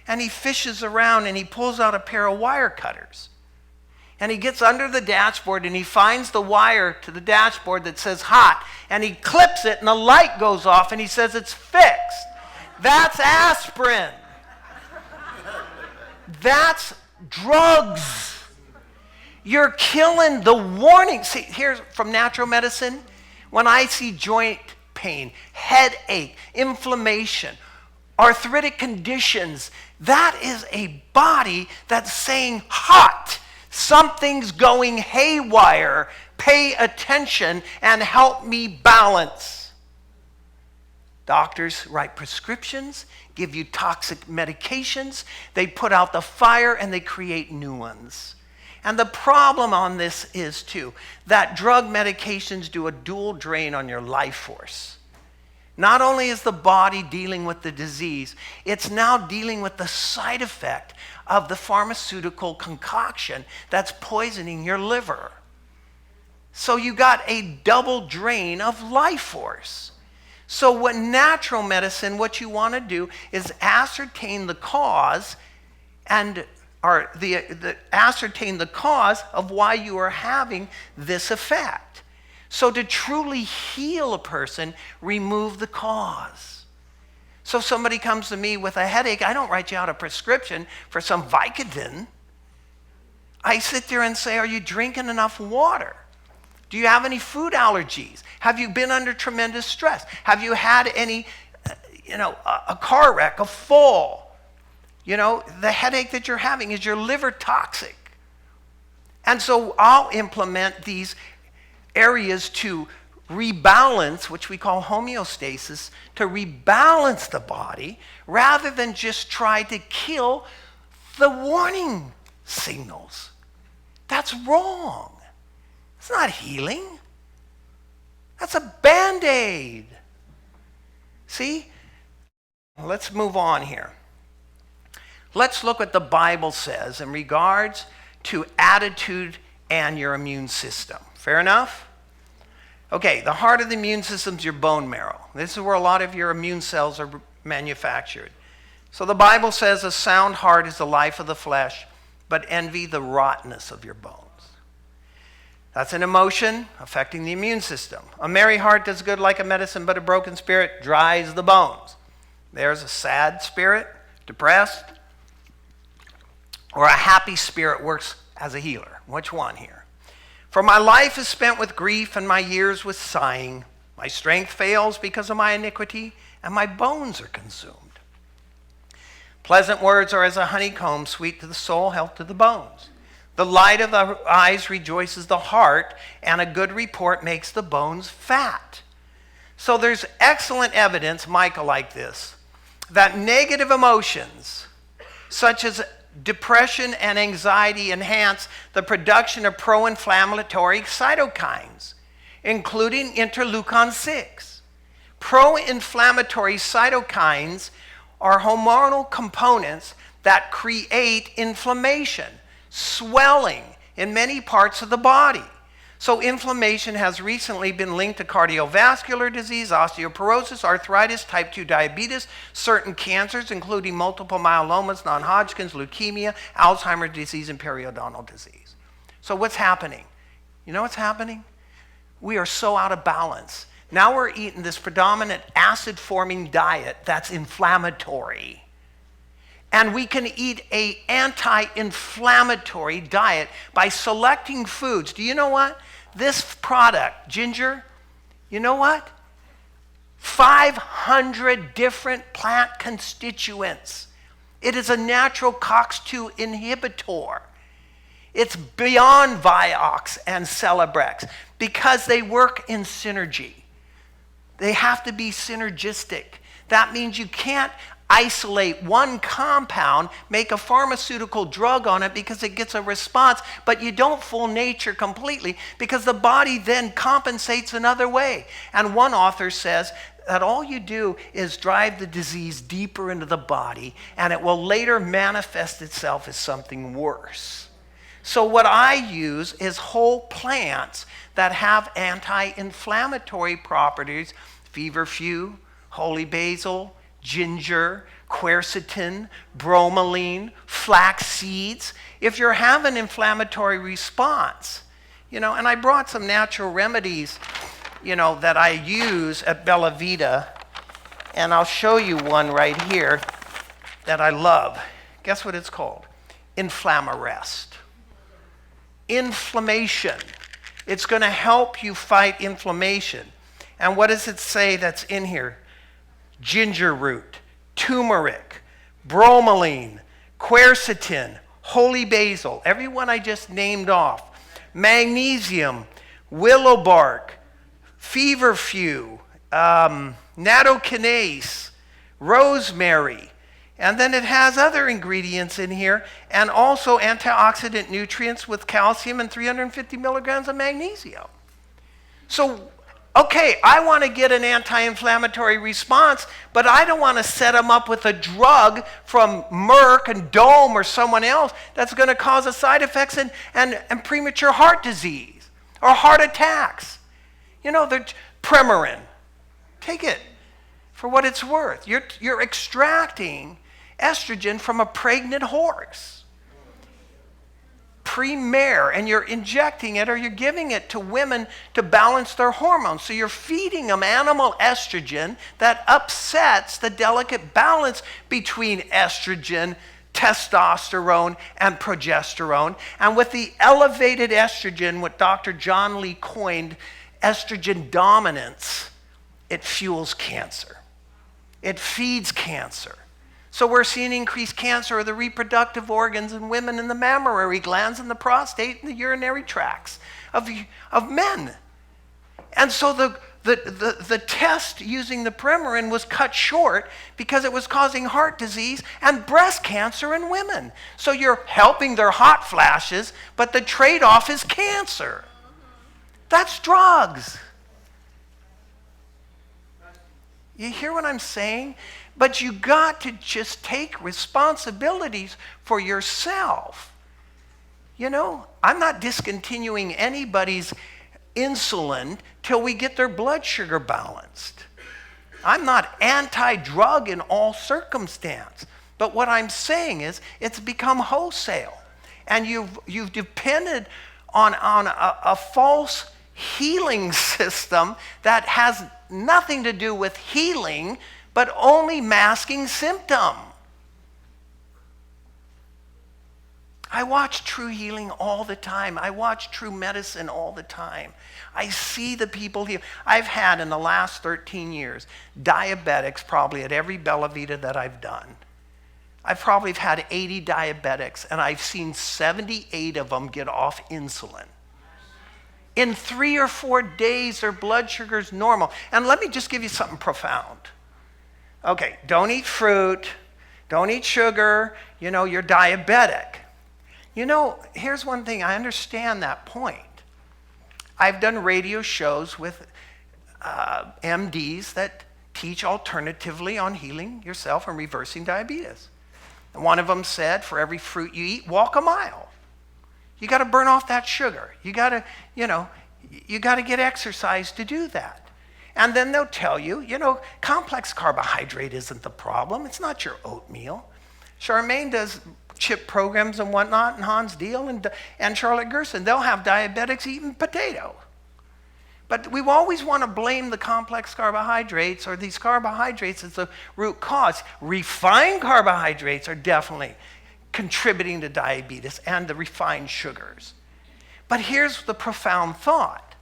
and he fishes around, and he pulls out a pair of wire cutters. And he gets under the dashboard, and he finds the wire to the dashboard that says hot, and he clips it, and the light goes off, and he says it's fixed. That's aspirin. That's drugs. You're killing the warning. See, here's from natural medicine. When I see joint pain, headache, inflammation, arthritic conditions, that is a body that's saying hot. Something's going haywire. Pay attention and help me balance. Doctors write prescriptions, give you toxic medications. They put out the fire and they create new ones. And the problem on this is, too, that drug medications do a dual drain on your life force. Not only is the body dealing with the disease, it's now dealing with the side effect of the pharmaceutical concoction that's poisoning your liver. So you got a double drain of life force. So what natural medicine, what you want to do is ascertain the cause ascertain the cause of why you are having this effect. So to truly heal a person, remove the cause. So if somebody comes to me with a headache, I don't write you out a prescription for some Vicodin. I sit there and say, are you drinking enough water? Do you have any food allergies? Have you been under tremendous stress? Have you had any, a car wreck, a fall? The headache that you're having, is your liver toxic? And so I'll implement these areas to rebalance, which we call homeostasis, to rebalance the body rather than just try to kill the warning signals. That's wrong. It's not healing. That's a Band-Aid. See? Let's move on here. Let's look what the Bible says in regards to attitude and your immune system. Fair enough? Okay, the heart of the immune system is your bone marrow. This is where a lot of your immune cells are manufactured. So the Bible says a sound heart is the life of the flesh, but envy the rottenness of your bones. That's an emotion affecting the immune system. A merry heart does good like a medicine, but a broken spirit dries the bones. There's a sad spirit, depressed, or a happy spirit works as a healer. Which one here? For my life is spent with grief and my years with sighing. My strength fails because of my iniquity, and my bones are consumed. Pleasant words are as a honeycomb, sweet to the soul, health to the bones. The light of the eyes rejoices the heart, and a good report makes the bones fat. So there's excellent evidence, Michael, like this, that negative emotions, such as depression and anxiety, enhance the production of pro-inflammatory cytokines, including interleukin-6. Pro-inflammatory cytokines are hormonal components that create inflammation, swelling in many parts of the body. So inflammation has recently been linked to cardiovascular disease, osteoporosis, arthritis, type 2 diabetes, certain cancers, including multiple myelomas, non-Hodgkin's, leukemia, Alzheimer's disease, and periodontal disease. So what's happening? You know what's happening? We are so out of balance. Now we're eating this predominant acid-forming diet that's inflammatory. And we can eat an anti-inflammatory diet by selecting foods. Do you know what? This product, ginger, you know what? 500 different plant constituents. It is a natural COX-2 inhibitor. It's beyond Vioxx and Celebrex because they work in synergy. They have to be synergistic. That means you can't isolate one compound, make a pharmaceutical drug on it because it gets a response, but you don't fool nature completely because the body then compensates another way. And one author says that all you do is drive the disease deeper into the body and it will later manifest itself as something worse. So what I use is whole plants that have anti-inflammatory properties: feverfew, holy basil, ginger, quercetin, bromelain, flax seeds. If you're having an inflammatory response, and I brought some natural remedies, that I use at Bella Vita, and I'll show you one right here that I love. Guess what it's called? Inflamarest. Inflammation. It's going to help you fight inflammation. And what does it say that's in here? Ginger root, turmeric, bromelain, quercetin, holy basil, everyone I just named off, magnesium, willow bark, feverfew, nattokinase, rosemary, and then it has other ingredients in here, and also antioxidant nutrients with calcium and 350 milligrams of magnesium. So, okay, I want to get an anti-inflammatory response, but I don't want to set them up with a drug from Merck and Dome or someone else that's going to cause a side effects and premature heart disease or heart attacks. The Premarin. Take it for what it's worth. You're extracting estrogen from a pregnant horse. Pre-mare, and you're injecting it or you're giving it to women to balance their hormones. So you're feeding them animal estrogen that upsets the delicate balance between estrogen, testosterone, and progesterone. And with the elevated estrogen, what Dr. John Lee coined estrogen dominance, it fuels cancer. It feeds cancer. So we're seeing increased cancer of the reproductive organs in women, in the mammary glands, in the prostate, and the urinary tracts of men. And so the test using the Premarin was cut short because it was causing heart disease and breast cancer in women. So you're helping their hot flashes, but the trade-off is cancer. That's drugs. You hear what I'm saying? But you got to just take responsibilities for yourself. I'm not discontinuing anybody's insulin till we get their blood sugar balanced. I'm not anti-drug in all circumstance. But what I'm saying is it's become wholesale. And you've depended on a false healing system that has nothing to do with healing, but only masking symptom. I watch True Healing all the time. I watch True Medicine all the time. I see the people heal. I've had in the last 13 years diabetics probably at every Bella Vita that I've done. I've probably had 80 diabetics, and I've seen 78 of them get off insulin. In 3 or 4 days, their blood sugar's normal. And let me just give you something profound. Okay, don't eat fruit, don't eat sugar, you're diabetic. Here's one thing, I understand that point. I've done radio shows with MDs that teach alternatively on healing yourself and reversing diabetes. And one of them said, for every fruit you eat, walk a mile. You got to burn off that sugar. You got to, you got to get exercise to do that. And then they'll tell you, complex carbohydrate isn't the problem. It's not your oatmeal. Charmaine does chip programs and whatnot, and Hans Deal and Charlotte Gerson. They'll have diabetics eating potato. But we always want to blame the complex carbohydrates or these carbohydrates as the root cause. Refined carbohydrates are definitely contributing to diabetes and the refined sugars. But here's the profound thought.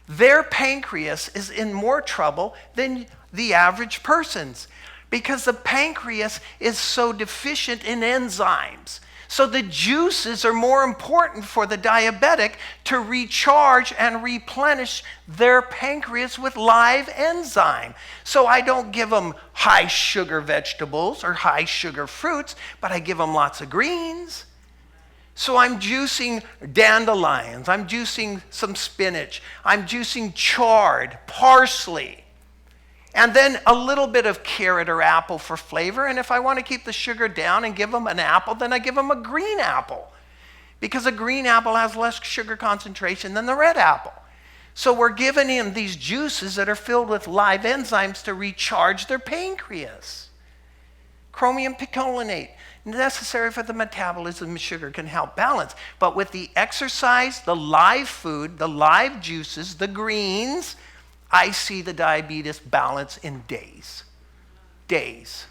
Their pancreas is in more trouble than the average person's because the pancreas is so deficient in enzymes. So the juices are more important for the diabetic to recharge and replenish their pancreas with live enzyme. So I don't give them high sugar vegetables or high sugar fruits, but I give them lots of greens. So I'm juicing dandelions, I'm juicing some spinach, I'm juicing chard, parsley, and then a little bit of carrot or apple for flavor. And if I want to keep the sugar down and give them an apple, then I give them a green apple, because a green apple has less sugar concentration than the red apple. So we're giving them these juices that are filled with live enzymes to recharge their pancreas. Chromium picolinate, necessary for the metabolism of sugar, can help balance. But with the exercise, the live food, the live juices, the greens, I see the diabetes balance in days. Days.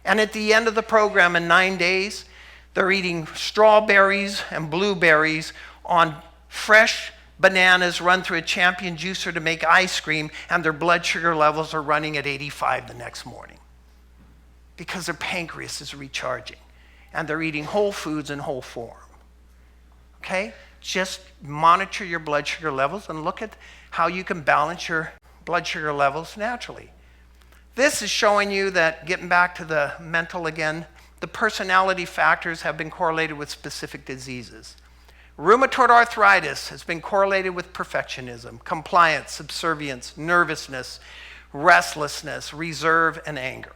And at the end of the program in 9 days, they're eating strawberries and blueberries on fresh bananas run through a champion juicer to make ice cream, and their blood sugar levels are running at 85 the next morning because their pancreas is recharging. And they're eating whole foods in whole form. Okay? Just monitor your blood sugar levels and look at how you can balance your blood sugar levels naturally. This is showing you that, getting back to the mental again, the personality factors have been correlated with specific diseases. Rheumatoid arthritis has been correlated with perfectionism, compliance, subservience, nervousness, restlessness, reserve, and anger.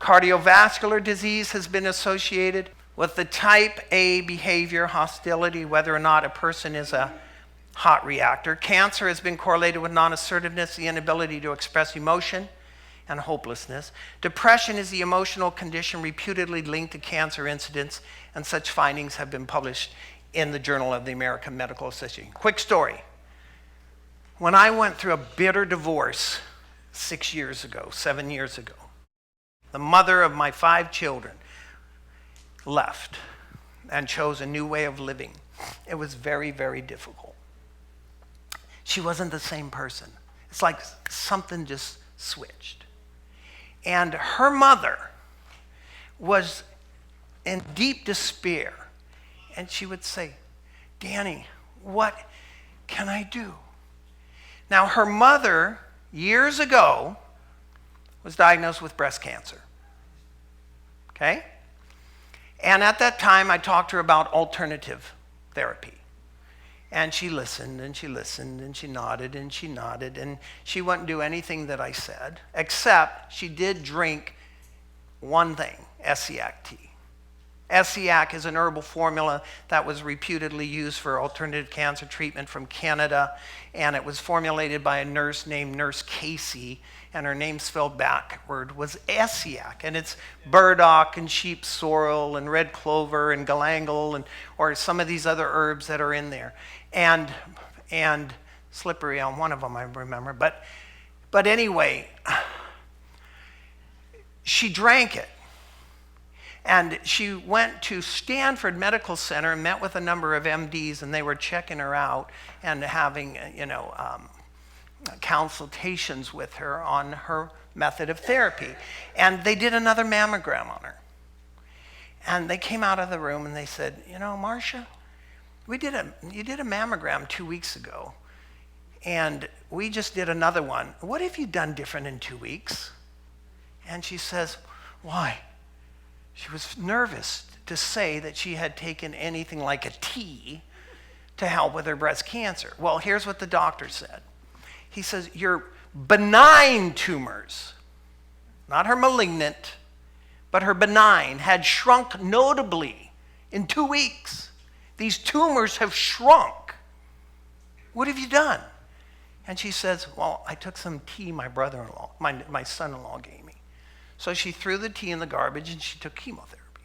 Cardiovascular disease has been associated with the type A behavior, hostility, whether or not a person is a hot reactor. Cancer has been correlated with non-assertiveness, the inability to express emotion, and hopelessness. Depression is the emotional condition reputedly linked to cancer incidence, and such findings have been published in the Journal of the American Medical Association. Quick story. When I went through a bitter divorce 7 years ago, the mother of my 5 children left and chose a new way of living. It was very, very difficult. She wasn't the same person. It's like something just switched. And her mother was in deep despair. And she would say, "Danny, what can I do?" Now, her mother, years ago, was diagnosed with breast cancer. Okay? And at that time, I talked to her about alternative therapy. And she listened, and she listened, and she nodded, and she nodded, and she wouldn't do anything that I said, except she did drink one thing, Essiac tea. Essiac is an herbal formula that was reputedly used for alternative cancer treatment from Canada, and it was formulated by a nurse named Nurse Casey, and her name spelled backward was Essiac, and it's burdock and sheep sorrel and red clover and galangal or some of these other herbs that are in there, and slippery on one of them, I remember. But anyway, she drank it. And she went to Stanford Medical Center and met with a number of MDs, and they were checking her out and having, consultations with her on her method of therapy. And they did another mammogram on her. And they came out of the room and they said, Marcia, you did a mammogram 2 weeks ago, and we just did another one. What have you done different in 2 weeks? And she says, why? She was nervous to say that she had taken anything like a tea to help with her breast cancer. Well, here's what the doctor said. He says, your benign tumors, not her malignant, but her benign, had shrunk notably in 2 weeks. These tumors have shrunk. What have you done? And she says, well, I took some tea my brother-in-law, my son-in-law gave me. So she threw the tea in the garbage and she took chemotherapy.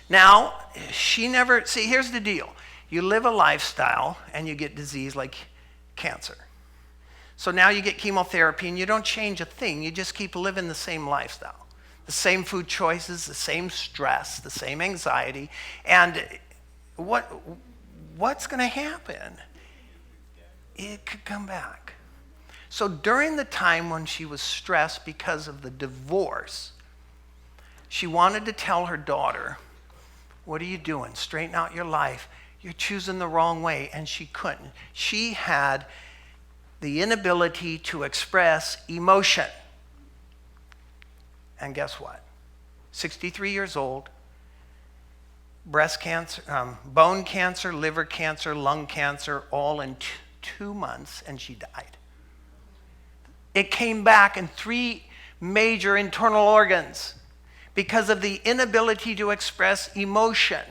Now, here's the deal. You live a lifestyle and you get disease like cancer. So now you get chemotherapy and you don't change a thing. You just keep living the same lifestyle. The same food choices, the same stress, the same anxiety. And what's going to happen? It could come back. So during the time when she was stressed because of the divorce, she wanted to tell her daughter, what are you doing? Straighten out your life. You're choosing the wrong way. And she couldn't. She had the inability to express emotion. And guess what? 63 years old, breast cancer, bone cancer, liver cancer, lung cancer, all in 2 months, and she died. It came back in 3 major internal organs because of the inability to express emotion.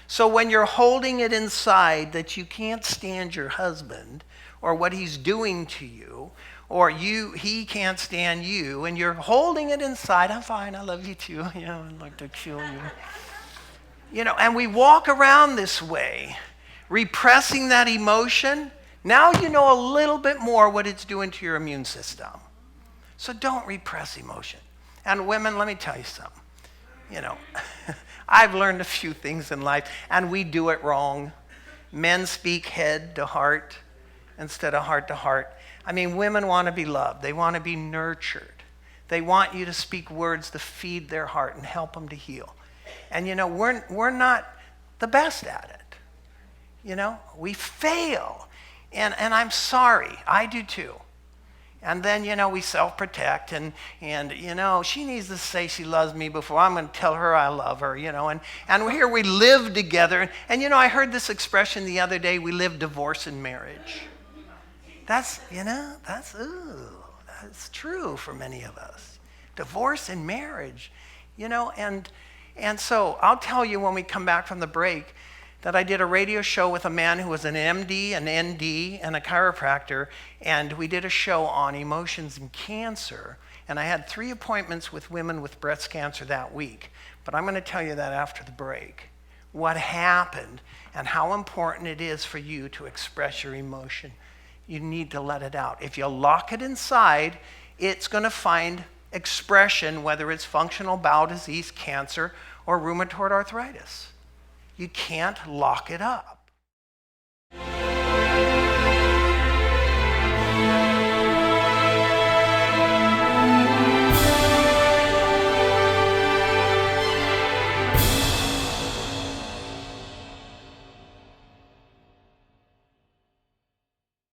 So when you're holding it inside that you can't stand your husband or what he's doing to you, or he can't stand you, and you're holding it inside, I'm fine, I love you too, I'd like to kill you. And we walk around this way, repressing that emotion. Now you know a little bit more what it's doing to your immune system. So don't repress emotion. And women, let me tell you something. I've learned a few things in life, and we do it wrong. Men speak head to heart instead of heart to heart. Women want to be loved. They want to be nurtured. They want you to speak words to feed their heart and help them to heal. And we're not the best at it. We fail. And I'm sorry, I do too. And then, we self-protect and she needs to say she loves me before I'm going to tell her I love her, and here we live together. And I heard this expression the other day, we live divorce in marriage. That's true for many of us. Divorce in marriage, and so I'll tell you when we come back from the break that I did a radio show with a man who was an MD, an ND, and a chiropractor, and we did a show on emotions and cancer, and I had 3 appointments with women with breast cancer that week. But I'm going to tell you that after the break, what happened and how important it is for you to express your emotion. You need to let it out. If you lock it inside, it's going to find expression, whether it's functional bowel disease, cancer, or rheumatoid arthritis. You can't lock it up.